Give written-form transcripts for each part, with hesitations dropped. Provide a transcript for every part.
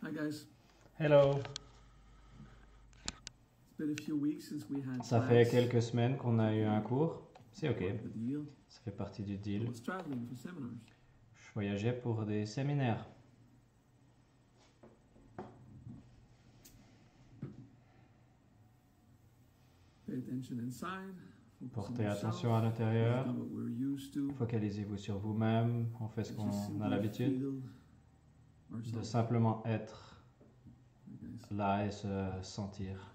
Hi guys. Hello. It's been a few weeks since we had Ça fait class. quelques semaines qu'on a eu un cours. C'est ok. The deal. Ça fait partie du I deal. was traveling for seminars. Je voyageais pour des séminaires. Pay attention inside. Focus on Portez yourself. attention à l'intérieur. Do what we're used to. Focalisez-vous sur vous-même. On fait ce Just qu'on simply a l'habitude. feel De ourselves. simplement être Hi, guys. là et se sentir.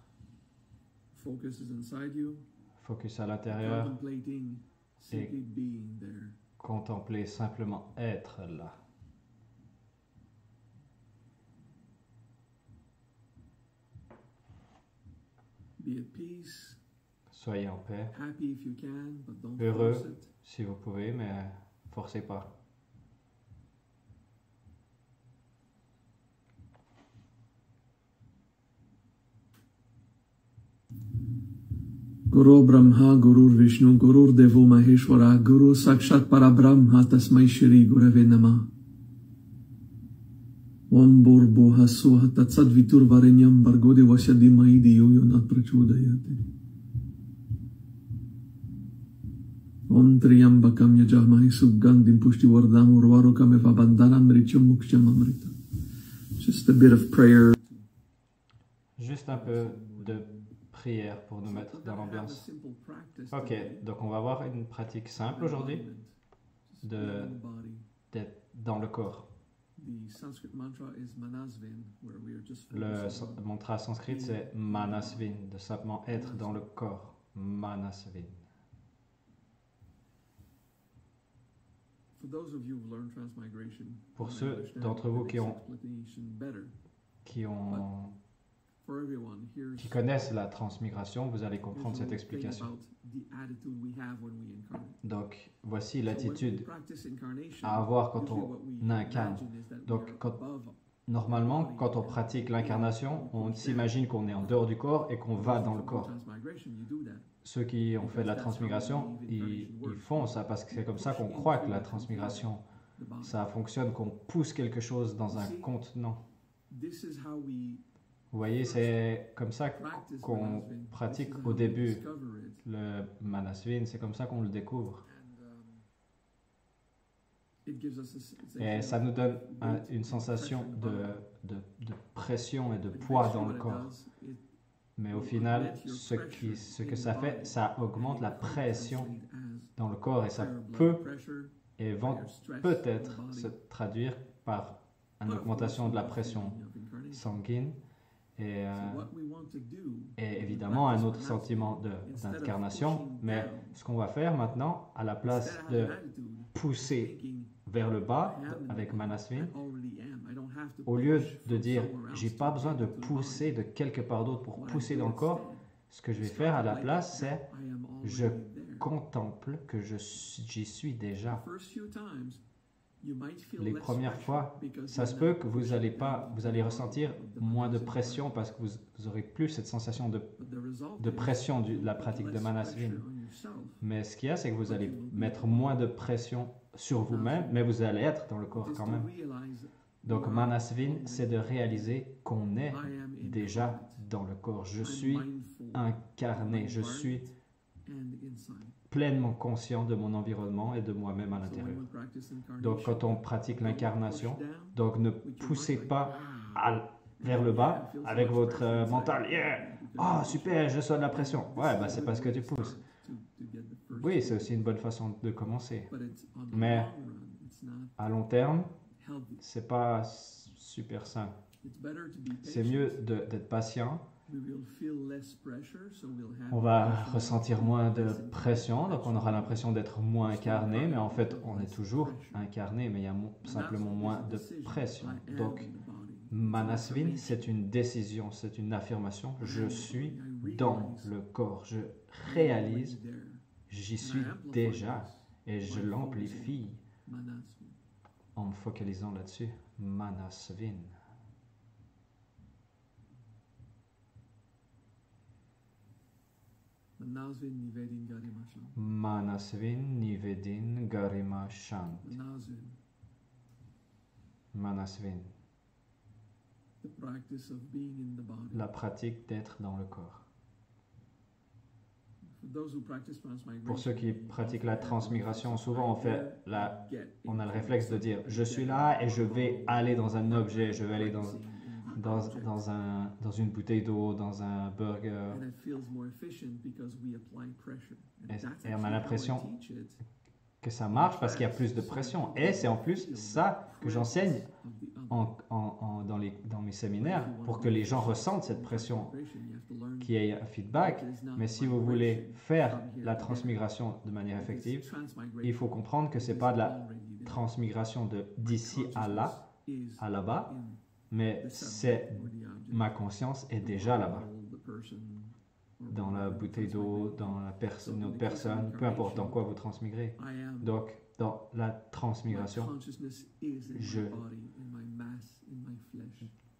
Focus is inside you. Focus à l'intérieur. Contemplating, simply being there. Contempler simplement être là. Be at peace. Soyez en paix. Happy if you can, but don't Heureux. force it. Si vous pouvez, mais forcez pas. Guru Brahma, Guru Vishnu, Guru Devo Maheshwara, Guru Sakshat Parabrahma, Tasmai Shri Gurave Namah. Om Bhurbuha Swaha Tatsat Vitur Varenyam Bargo Devasya Dhimai Dhiyo Yo Nat Prachodayate. Om Triyambakam Yajamai Sugandhim Pushtivardham Urvarukam Eva Bandhanam Mrityam Muksham Amrita. Just a bit of prayer. Juste un peu de prière pour nous mettre dans l'ambiance. Ok, donc on va avoir une pratique simple aujourd'hui d'être dans le corps. Le mantra sanskrit c'est Manasvin, de simplement être dans le corps. Manasvin. Pour ceux d'entre vous qui connaissent la transmigration, vous allez comprendre cette explication. Donc, voici l'attitude à avoir quand on incarne. Donc, normalement, quand on pratique l'incarnation, on s'imagine qu'on est en dehors du corps et qu'on va dans le corps. Ceux qui ont fait de la transmigration, ils font ça parce que c'est comme ça qu'on croit que la transmigration, ça fonctionne, qu'on pousse quelque chose dans un contenant. Vous voyez, c'est comme ça qu'on pratique au début le Manasvin, c'est comme ça qu'on le découvre. Et ça nous donne une sensation de pression et de poids dans le corps. Mais au final, ce que ça fait, ça augmente la pression dans le corps et ça peut et va peut-être se traduire par une augmentation de la pression sanguine. Et évidemment un autre sentiment d'incarnation, mais ce qu'on va faire maintenant, à la place de pousser vers le bas avec Manasvin, au lieu de dire j'ai pas besoin de pousser de quelque part d'autre pour pousser dans le corps, ce que je vais faire à la place c'est je contemple que j'y suis déjà. Les premières fois, ça se peut que vous allez ressentir moins de pression parce que vous aurez plus cette sensation de pression de la pratique de Manasvin. Mais ce qu'il y a, c'est que vous allez mettre moins de pression sur vous-même, mais vous allez être dans le corps quand même. Donc Manasvin, c'est de réaliser qu'on est déjà dans le corps. Je suis incarné, je suis pleinement conscient de mon environnement et de moi-même à l'intérieur. Donc quand on pratique l'incarnation, donc ne poussez pas vers le bas avec votre mental. Yeah! Oh super, je sens la pression. Ouais, bah c'est parce que tu pousses. Oui, c'est aussi une bonne façon de commencer. Mais à long terme, c'est pas super sain. C'est mieux d'être patient. On va ressentir moins de pression, donc on aura l'impression d'être moins incarné, mais en fait on est toujours incarné, mais il y a simplement moins de pression. Donc Manasvin, c'est une décision, c'est une affirmation. Je suis dans le corps, je réalise, j'y suis déjà et je l'amplifie en me focalisant là-dessus. Manasvin. Manasvin Nivedin Garima Shant. Manasvin, the practice of being in the body. la pratique d'être dans le corps. For those who practice transmigration, Pour ceux qui pratiquent la transmigration, souvent on a le réflexe de dire je suis là et je vais aller dans un objet, je vais aller dans une bouteille d'eau, dans un burger. And it feels more efficient because we apply pressure. And that's Et on a actually l'impression how I teach it. que ça marche parce qu'il y a plus de pression. Et c'est en plus ça que j'enseigne dans mes séminaires pour que les gens ressentent cette pression, qu'il y ait un feedback. Mais si vous voulez faire la transmigration de manière effective, il faut comprendre que ce n'est pas de la transmigration d'ici à là-bas, mais c'est ma conscience est déjà là-bas. Dans la bouteille d'eau, dans une autre personne, peu importe dans quoi vous transmigrez. Donc, dans la transmigration,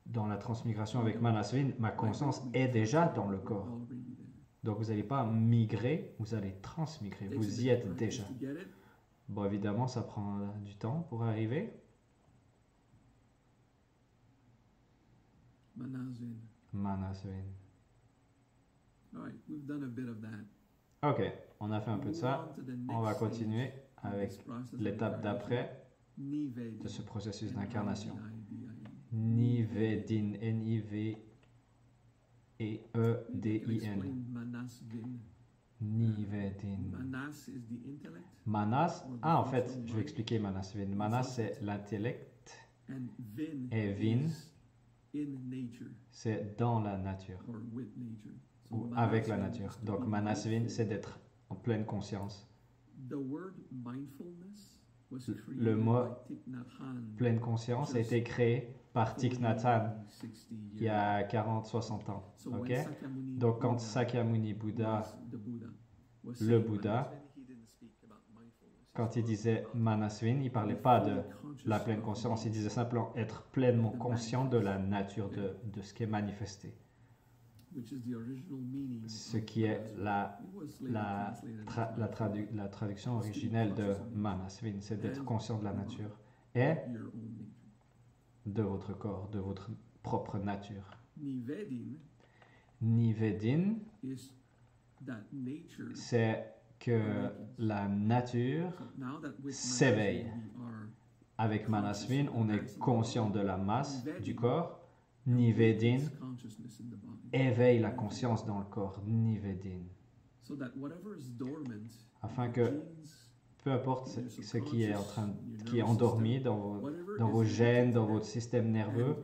dans la transmigration avec Manasvin, ma conscience est déjà dans le corps. Donc, vous n'allez pas migrer, vous allez transmigrer. Vous y êtes déjà. Bon, évidemment, ça prend du temps pour arriver. Manasvin. Ok, on a fait un peu de ça. On va continuer avec l'étape d'après de ce processus d'incarnation. Nivedin, N-I-V-E-E-D-I-N. Nivedin. Manas, en fait, je vais expliquer Manasvin. Manas, c'est l'intellect. Et Vin, c'est dans la nature. Ou avec la nature. Donc, Manasvin, c'est d'être en pleine conscience. Le mot pleine conscience a été créé par Thich Nhat Hanh il y a 40-60 ans. Okay? Donc, quand Sakyamuni Bouddha, le Bouddha, quand il disait Manasvin, il ne parlait pas de la pleine conscience, il disait simplement être pleinement conscient de la nature de ce qui est manifesté. Ce qui est la traduction originelle de Manasvin, c'est d'être conscient de la nature et de votre corps, de votre propre nature. Nivedin, c'est que la nature s'éveille. Avec Manasvin, on est conscient de la masse du corps. Nivedin éveille la conscience dans le corps. Nivedin. Afin que, peu importe ce qui est endormi dans vos gènes, dans votre système nerveux,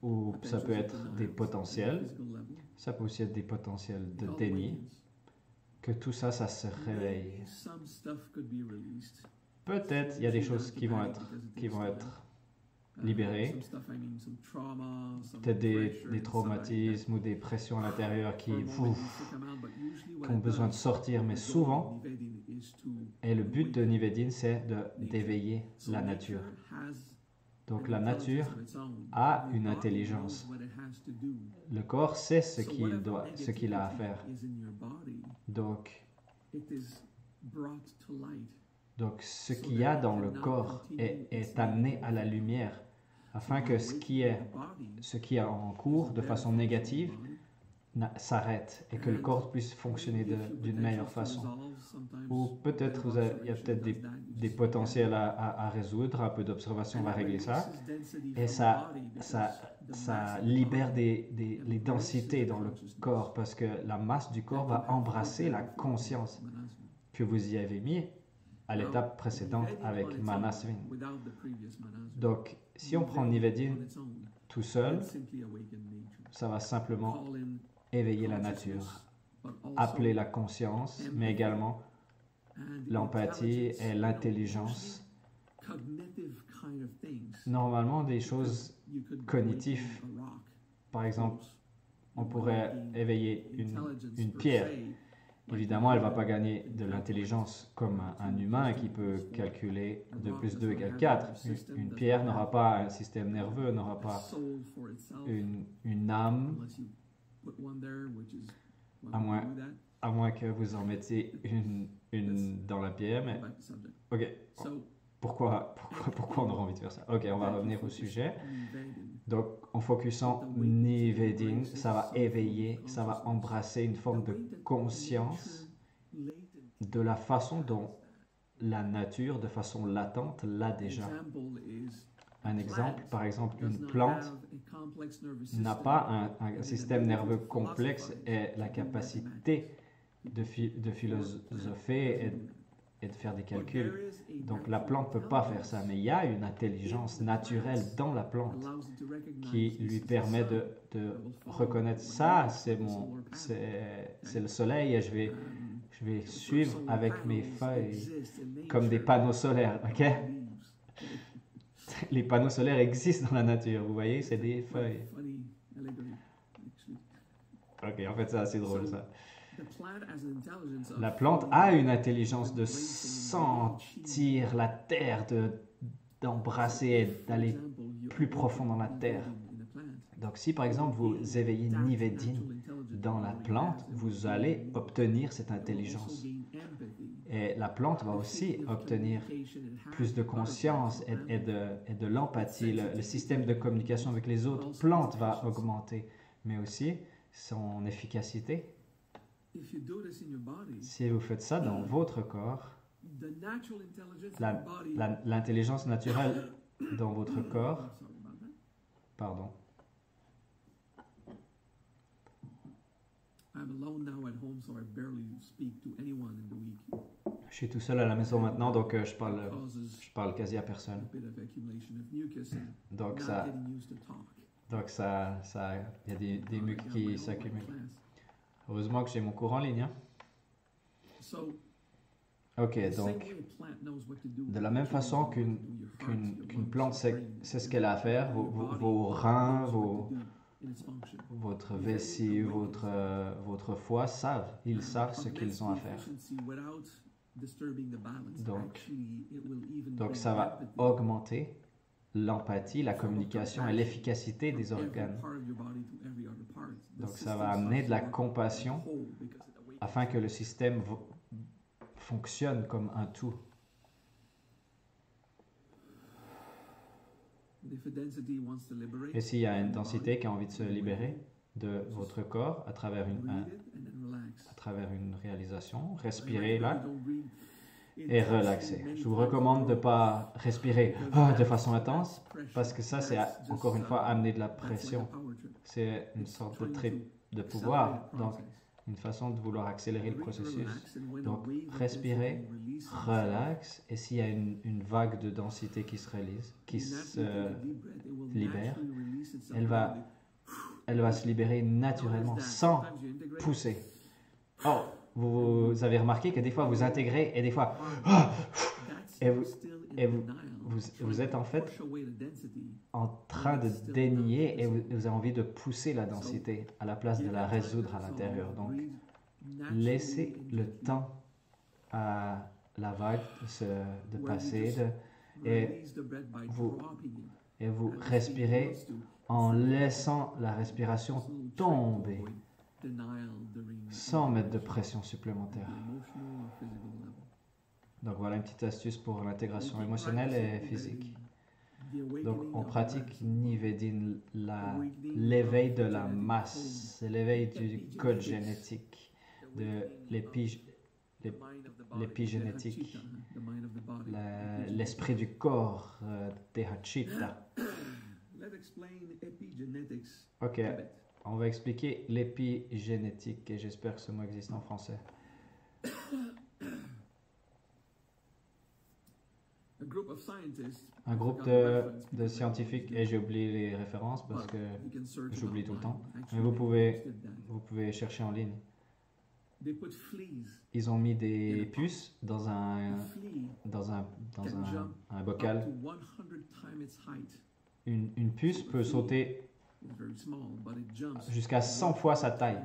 ou ça peut être des potentiels, ça peut aussi être des potentiels de déni, que tout ça, ça se réveille. Peut-être il y a des choses qui vont être libérées, peut-être des traumatismes ou des pressions à l'intérieur qui ont besoin de sortir, mais souvent, et le but de Nivedin, c'est d'éveiller la nature. Donc la nature a une intelligence. Le corps sait ce qu'il a à faire. Donc ce qu'il y a dans le corps est amené à la lumière afin que ce qui est en cours de façon négative s'arrête et que le corps puisse fonctionner d'une meilleure façon. Ou peut-être il y a peut-être des potentiels à résoudre, un peu d'observation va régler ça. Et ça libère les densités dans le corps parce que la masse du corps va embrasser la conscience que vous y avez mis à l'étape précédente avec Manasvin. Donc, si on prend Nivedin tout seul, ça va simplement éveiller la nature, appeler la conscience, mais également l'empathie et l'intelligence. Normalement, des choses cognitives, par exemple, on pourrait éveiller une pierre. Évidemment, elle ne va pas gagner de l'intelligence comme un humain qui peut calculer 2 plus 2 égale 4. Une pierre n'aura pas un système nerveux, n'aura pas une âme, à moins que vous en mettiez une dans la pierre. Mais... Ok, pourquoi on aurait envie de faire ça? Ok, on va revenir au sujet. Donc, en focusant Nivedin, ça va éveiller, ça va embrasser une forme de conscience de la façon dont la nature, de façon latente, l'a déjà. Un exemple, par exemple, une plante n'a pas un système nerveux complexe et la capacité de philosopher et de faire des calculs. Donc la plante ne peut pas faire ça, mais il y a une intelligence naturelle dans la plante qui lui permet de reconnaître ça, c'est le soleil et je vais suivre avec mes feuilles comme des panneaux solaires, ok? Les panneaux solaires existent dans la nature, vous voyez, c'est des feuilles. Ok, en fait, c'est assez drôle ça. La plante a une intelligence de sentir la terre, d'embrasser et d'aller plus profond dans la terre. Donc si par exemple vous éveillez Nivedin dans la plante, vous allez obtenir cette intelligence. Et la plante va aussi obtenir plus de conscience et de l'empathie. Le système de communication avec les autres plantes va augmenter, mais aussi son efficacité. Si vous faites ça dans votre corps, l'intelligence naturelle dans votre corps, pardon. Je suis tout seul à la maison maintenant, donc je parle quasi à personne. Donc il y a des muques qui s'accumulent. Heureusement que j'ai mon cours en ligne. Hein? Ok, donc de la même façon qu'une plante sait ce qu'elle a à faire, vos reins, votre vessie, votre foie ils savent ce qu'ils ont à faire. Donc ça va augmenter l'empathie, la communication et l'efficacité des organes. Donc ça va amener de la compassion afin que le système fonctionne comme un tout. Et s'il y a une densité qui a envie de se libérer de votre corps à travers une réalisation, respirez là et relaxez. Je vous recommande de ne pas respirer de façon intense parce que ça, c'est encore une fois amener de la pression. C'est une sorte de trip de pouvoir, donc une façon de vouloir accélérer le processus. Donc respirez, relax, et s'il y a une vague de densité qui se libère, elle va se libérer naturellement sans pousser. Oh, vous avez remarqué que des fois vous intégrez et des fois vous êtes en fait en train de dénier et vous avez envie de pousser la densité à la place de la résoudre à l'intérieur. Donc laissez le temps à la vague de passer et vous respirez en laissant la respiration tomber sans mettre de pression supplémentaire. Donc voilà une petite astuce pour l'intégration émotionnelle et physique. Donc on pratique Nivedin, l'éveil de la masse, c'est l'éveil du code génétique, de l'épigénétique, l'esprit du corps, Tehachita. Ok, on va expliquer l'épigénétique et j'espère que ce mot existe en français. Un groupe de scientifiques, et j'ai oublié les références parce que j'oublie tout le temps, mais vous pouvez chercher en ligne. Ils ont mis des puces dans un bocal. Une puce peut sauter jusqu'à 100 fois sa taille.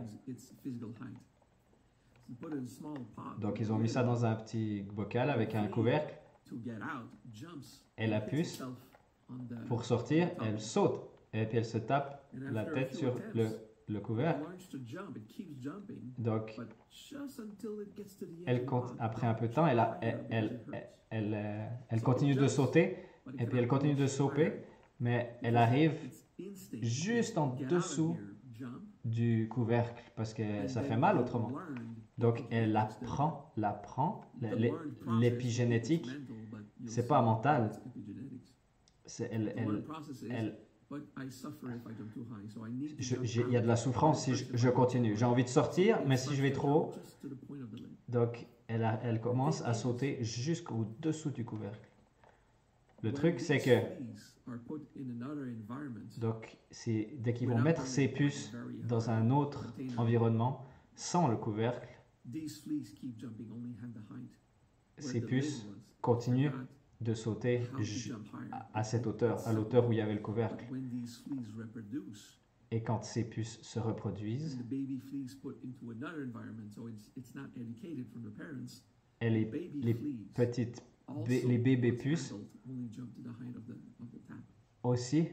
Donc ils ont mis ça dans un petit bocal avec un couvercle. Et la puce, pour sortir, elle saute et puis elle se tape la tête sur le couvercle. Donc, après un peu de temps, elle continue de sauter, et puis elle continue de sauter, mais elle arrive juste en dessous du couvercle, parce que ça fait mal autrement. Donc, elle apprend l'épigénétique, c'est pas mental, il y a de la souffrance si je continue. J'ai envie de sortir, mais si je vais trop haut, donc elle commence à sauter jusqu'au-dessous du couvercle. Le truc, c'est que donc, dès qu'ils vont mettre ces puces dans un autre environnement, sans le couvercle, ces puces continuent de sauter à cette hauteur, à l'auteur où il y avait le couvercle. Et quand ces puces se reproduisent, et les bébés puces aussi,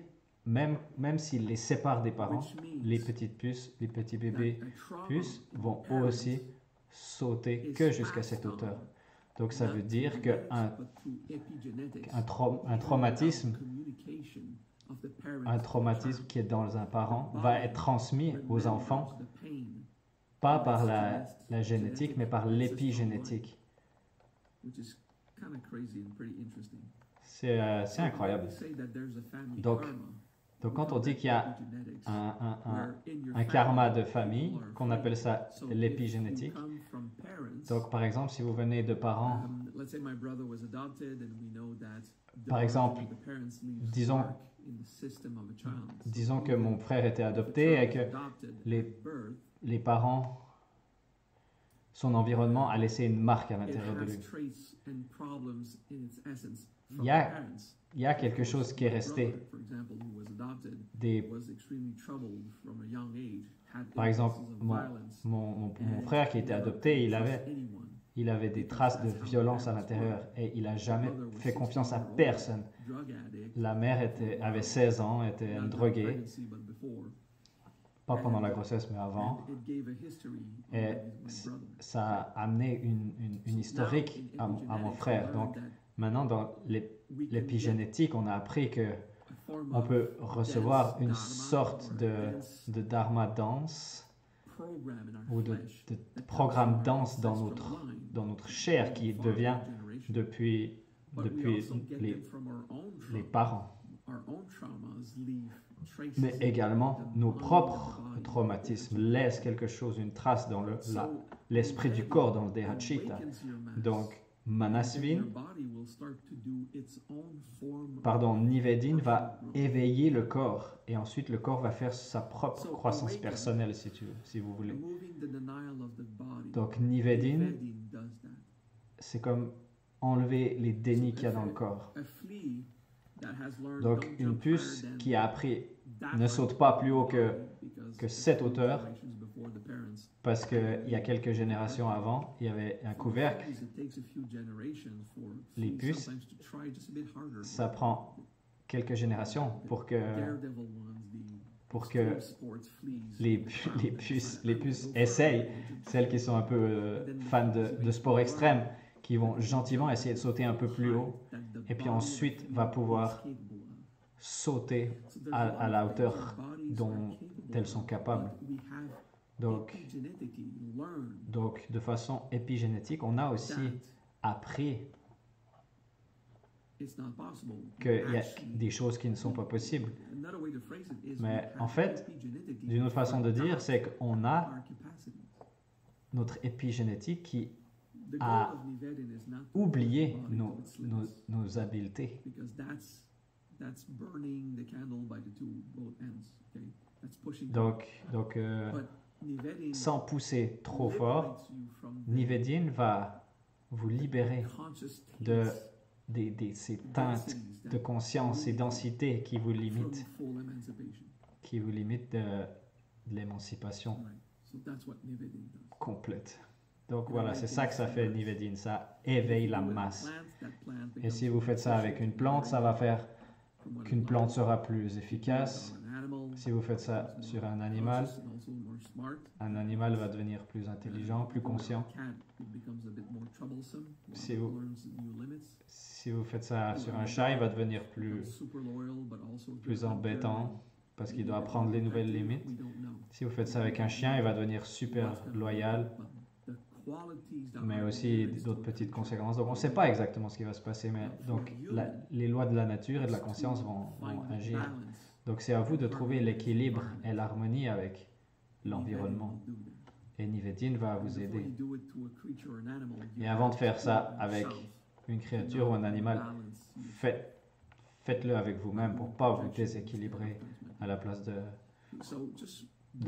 même s'ils les séparent des parents, les petites puces, les petits bébés puces vont eux aussi sauter que jusqu'à cette hauteur. Donc ça veut dire qu'un traumatisme qui est dans un parent va être transmis aux enfants, pas par la génétique, mais par l'épigénétique. C'est incroyable. Donc, quand on dit qu'il y a un karma de famille, qu'on appelle ça l'épigénétique, donc par exemple, si vous venez de parents, par exemple, disons que mon frère était adopté et que les parents, son environnement a laissé une marque à l'intérieur de lui. Il y a quelque chose qui est resté. Par exemple, mon frère qui était adopté, il avait des traces de violence à l'intérieur et il n'a jamais fait confiance à personne. La mère avait 16 ans, était une droguée. Pas pendant la grossesse, mais avant. Et ça a amené une historique à mon frère. Donc, maintenant, dans l'épigénétique, on a appris qu'on peut recevoir une sorte de dharma danse ou de programme danse dans notre chair qui devient depuis les parents. Mais également, nos propres traumatismes laissent quelque chose, une trace dans l'esprit du corps, dans le Dehachita. Donc, Nivedin va éveiller le corps et ensuite le corps va faire sa propre croissance personnelle, si vous voulez. Donc, Nivedin, c'est comme enlever les dénis qu'il y a dans le corps. Donc, une puce qui a appris ne saute pas plus haut que cette hauteur parce qu'il y a quelques générations avant, il y avait un couvercle. Les puces, ça prend quelques générations pour que les puces essayent, celles qui sont un peu fans de sport extrême, qui vont gentiment essayer de sauter un peu plus haut et puis ensuite va pouvoir sauter à la hauteur dont elles sont capables. Donc, de façon épigénétique, on a aussi appris qu'il y a des choses qui ne sont pas possibles. Mais en fait, d'une autre façon de dire, c'est qu'on a notre épigénétique qui a oublié nos habiletés. Donc, sans pousser trop fort, Nivedin va vous libérer de ces teintes de conscience et densité qui vous limitent de l'émancipation complète. Donc voilà, c'est ça que ça fait Nivedin, ça éveille la masse. Et si vous faites ça avec une plante, ça va faire qu'une plante sera plus efficace. Si vous faites ça sur un animal va devenir plus intelligent, plus conscient. Si vous faites ça sur un chat, il va devenir plus embêtant parce qu'il doit apprendre les nouvelles limites. Si vous faites ça avec un chien, il va devenir super loyal, mais aussi d'autres petites conséquences. Donc on ne sait pas exactement ce qui va se passer, mais donc les lois de la nature et de la conscience vont agir. Donc c'est à vous de trouver l'équilibre et l'harmonie avec l'environnement. Et Nivedin va vous aider. Et avant de faire ça avec une créature ou un animal, faites-le avec vous-même pour ne pas vous déséquilibrer à la place de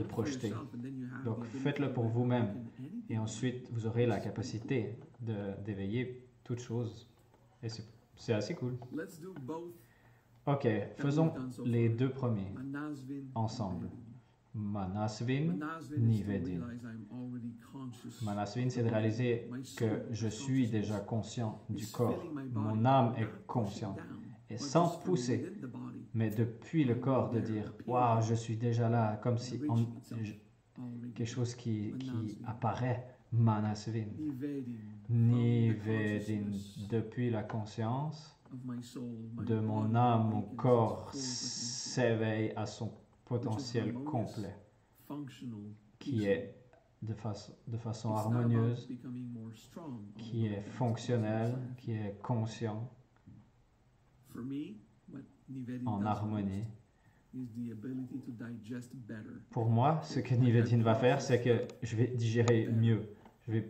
projeter. Donc faites-le pour vous-même et ensuite vous aurez la capacité d'éveiller toute chose. Et c'est assez cool. Ok, faisons les deux premiers ensemble. Manasvin, Nivedin. Manasvin, c'est de réaliser que je suis déjà conscient du corps. Mon âme est consciente. Et sans pousser, mais depuis le corps, de dire « Waouh, je suis déjà là », comme si quelque chose qui apparaît, Manasvin. Nivedin, depuis la conscience de mon âme, mon corps s'éveille à son potentiel complet, qui est de façon harmonieuse, qui est fonctionnel, qui est conscient, en harmonie. Pour moi, ce que Nivedin va faire, c'est que je vais digérer mieux. Je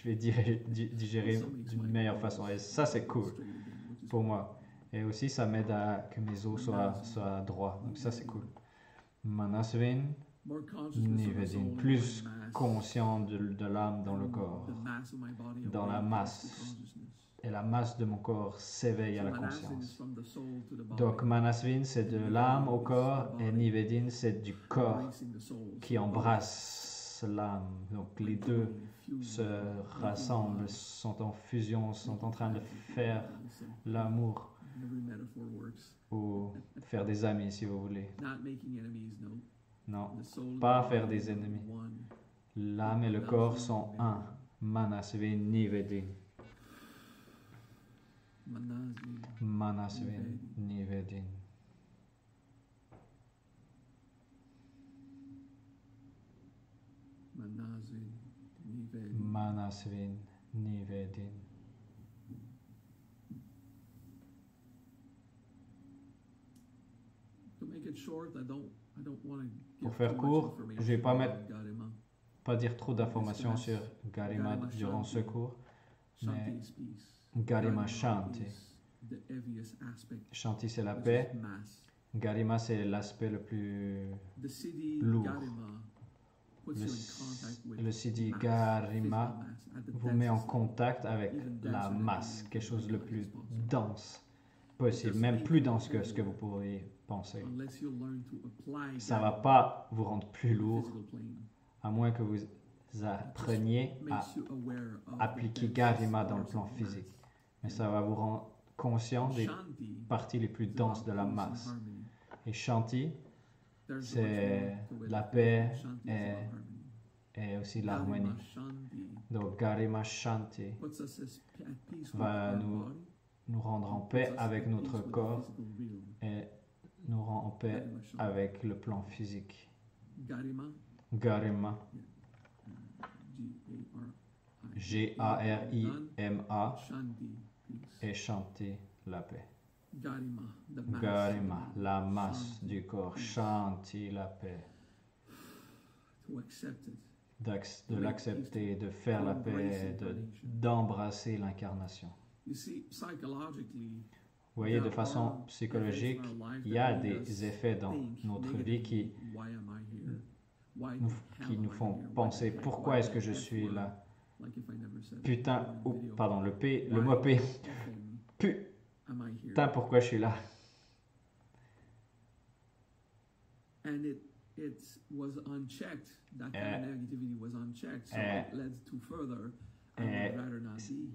vais digérer d'une meilleure façon. Et ça, c'est cool pour moi. Et aussi, ça m'aide à que mes os soient droits. Donc ça, c'est cool. Manasvin, Nivedin, plus conscient de l'âme dans le corps, dans la masse. Et la masse de mon corps s'éveille à la conscience. Donc Manasvin, c'est de l'âme au corps, et Nivedin, c'est du corps qui embrasse l'âme. Donc les deux se rassemblent, sont en fusion, sont en train de faire l'amour ou faire des amis si vous voulez. Non, pas faire des ennemis. L'âme et le corps sont un. Manasvin, Nivedin. Manasvin, Nivedin. Manasvin, Nivedin. Pour faire court, je ne vais pas dire trop d'informations sur Garima durant ce cours, mais Garima Shanti. Shanti, c'est la paix. Garima, c'est l'aspect le plus lourd. Le Siddhi Garima vous met en contact avec la masse, quelque chose le plus dense possible, même plus dense que ce que vous pourriez penser. Ça ne va pas vous rendre plus lourd, à moins que vous appreniez à appliquer Garima dans le plan physique. Mais ça va vous rendre conscient des parties les plus denses de la masse. Et Shanti, c'est la paix et aussi l'harmonie. Donc Garima Shanti va nous rendre en paix avec notre corps et nous rend en paix avec le plan physique. Garima, G-A-R-I-M-A, et Shanti, la paix. Garima, la masse du corps. Shanti, la paix. De l'accepter, de faire la paix, d'embrasser l'incarnation. Vous voyez, de façon psychologique, il y a des effets dans notre vie qui nous font penser pourquoi est-ce que je suis là. Putain, pardon, le mot P. Putain, pourquoi je suis là.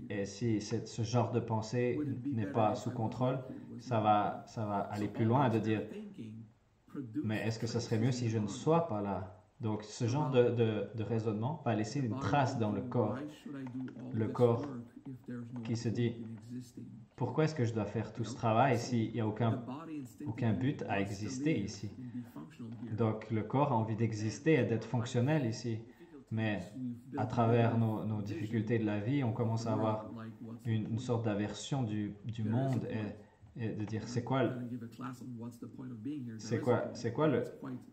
Et si ce genre de pensée n'est pas sous contrôle, ça va aller plus loin de dire Mais est-ce que ça serait mieux si je ne sois pas là? Donc, ce genre de raisonnement va laisser une trace dans le corps. Le corps qui se dit, pourquoi est-ce que je dois faire tout ce travail s'il n'y a aucun but à exister ici? Donc, le corps a envie d'exister et d'être fonctionnel ici. Mais à travers nos difficultés de la vie, on commence à avoir une sorte d'aversion du monde et de dire,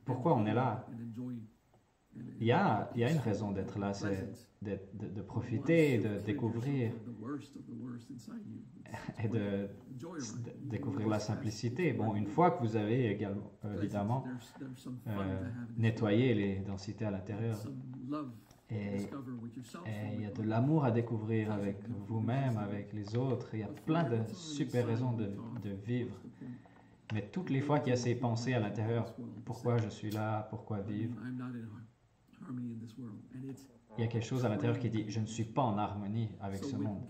pourquoi on est là? Il y a une raison d'être là, c'est de profiter, de découvrir et de découvrir la simplicité. Bon, une fois que vous avez également, évidemment, nettoyé les densités à l'intérieur, et il y a de l'amour à découvrir avec vous-même, avec les autres, il y a plein de super raisons de vivre. Mais toutes les fois qu'il y a ces pensées à l'intérieur, pourquoi je suis là, pourquoi vivre? Il y a quelque chose à l'intérieur qui dit, je ne suis pas en harmonie avec ce monde.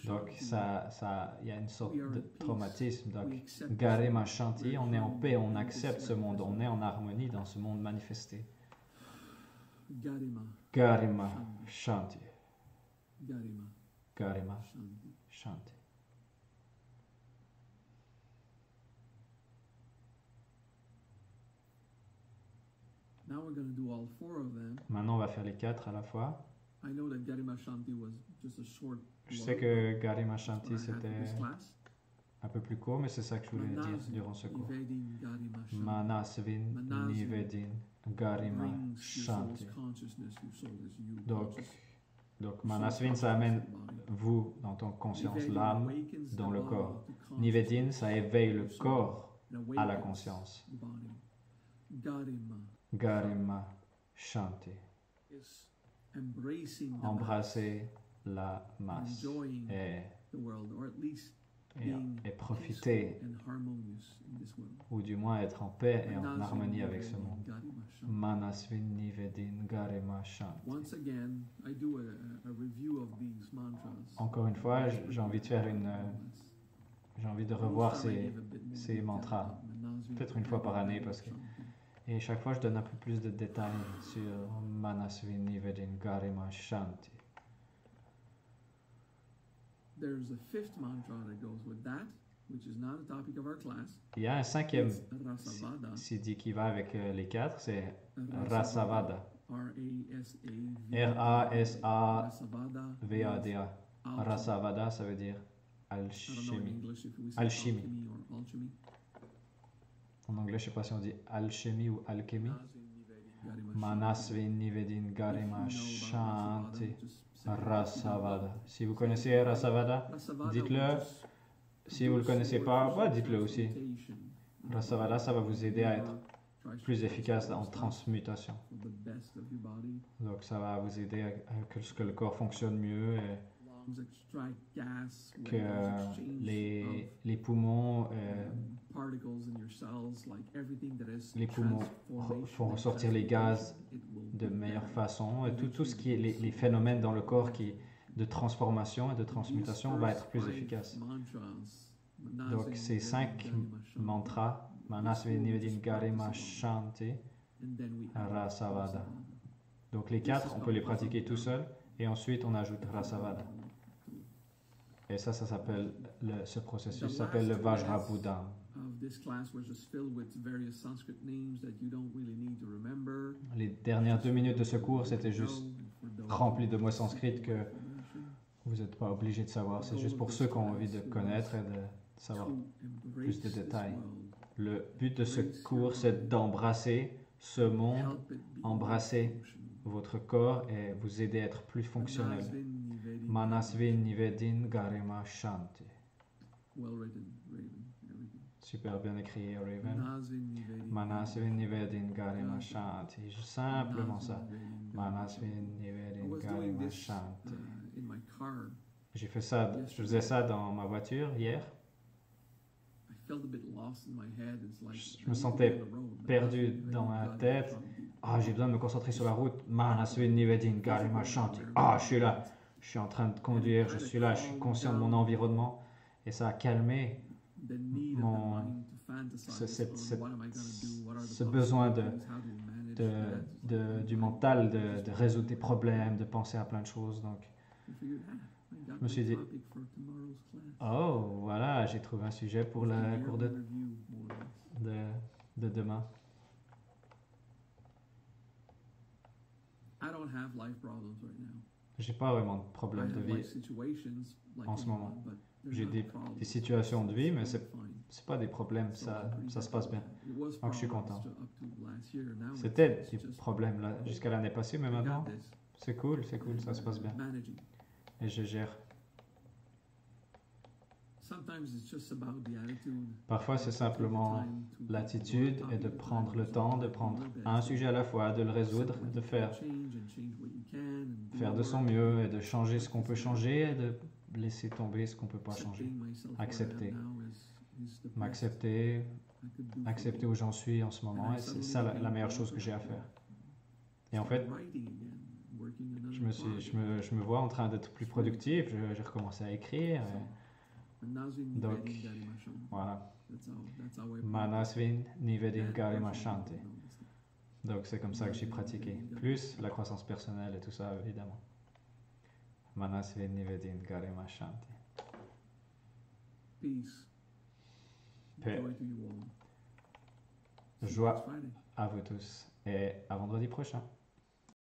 Donc, il y a une sorte de traumatisme. Donc, Garima Shanti, on est en paix, on accepte ce monde, on est en harmonie dans ce monde manifesté. Garima Shanti. Garima Shanti. Maintenant, on va faire les 4 à la fois. Je sais que Garima Shanti, c'était un peu plus court, mais c'est ça que je voulais dire durant ce cours. Manasvin Nivedin Garima Shanti. Donc Manasvin, ça amène vous dans ton conscience, l'âme dans le corps. Nivedin, ça éveille le corps à la conscience. Garima Shanti. Embrasser la masse et profiter, ou du moins être en paix et en harmonie avec ce monde. Manasvin Nivedin Garima Shanti. Encore une fois, j'ai envie de faire j'ai envie de revoir ces mantras, peut-être une fois par année, parce que et chaque fois, je donne un peu plus de détails sur Manasvin Nivedin Garima Shanti. Il y a un 5e siddhi qui va avec les 4, c'est Rasavada. R-A-S-A-V-A-D-A. Rasavada, ça veut dire alchimie. Alchimie. En anglais, je ne sais pas si on dit alchimie ou alchimie. Manasvin Nivedin Garima Shanti Rasavada. Si vous connaissez Rasavada, dites-le. Si vous ne le connaissez pas, dites-le aussi. Rasavada, ça va vous aider à être plus efficace en transmutation. Donc, ça va vous aider à que le corps fonctionne mieux et que les poumons font ressortir les gaz de meilleure façon et tout ce qui est les phénomènes dans le corps de transformation et de transmutation va être plus efficace. Donc ces 5 mantras, Manasvin Nivedin Garima Shanti Rasavada. Donc les 4, on peut les pratiquer tout seul et ensuite on ajoute Rasavada. Et ça s'appelle, ce processus s'appelle le Vajrabhudam. Les dernières 2 minutes de ce cours, c'était juste rempli de mots sanscrits que vous n'êtes pas obligé de savoir. C'est juste pour ceux qui ont envie de connaître et de savoir plus de détails. Le but de ce cours, c'est d'embrasser ce monde, embrasser votre corps et vous aider à être plus fonctionnel. Manasvin Nivedin Garima Shanti. Super bien écrit, Raven. Manasvin Nivedin Garima Shanti. Simplement ça. Manasvin Nivedin Garima Shanti. Je faisais ça dans ma voiture hier. Je me sentais perdu dans ma tête. J'ai besoin de me concentrer sur la route. Manasvin Nivedin Garima Shanti. Je suis là. Je suis en train de conduire. Je suis là. Je suis conscient de mon environnement. Et ça a calmé ce besoin du mental de résoudre des problèmes, de penser à plein de choses. Donc, je me suis dit, oh, voilà, j'ai trouvé un sujet pour le cours de demain. J'ai pas vraiment de problème de vie en ce moment. J'ai des situations de vie, mais c'est pas des problèmes, ça se passe bien. Donc je suis content. C'était des problèmes là, jusqu'à l'année passée, mais maintenant, c'est cool, ça se passe bien. Et je gère. Parfois, c'est simplement l'attitude et de prendre le temps, de prendre un sujet à la fois, de le résoudre, de faire de son mieux et de changer ce qu'on peut changer et de laisser tomber ce qu'on peut pas changer. Accepter. M'accepter, accepter où j'en suis en ce moment, et c'est ça la meilleure chose que j'ai à faire. Et en fait, je me vois en train d'être plus productif, j'ai recommencé à écrire. Donc, voilà. Manasvin Nivedin Garima Shanti. Donc, c'est comme ça que j'ai pratiqué. Plus la croissance personnelle et tout ça, évidemment. Manasvin Nivedin Garima Shanti. Paix. Joie à vous tous et à vendredi prochain.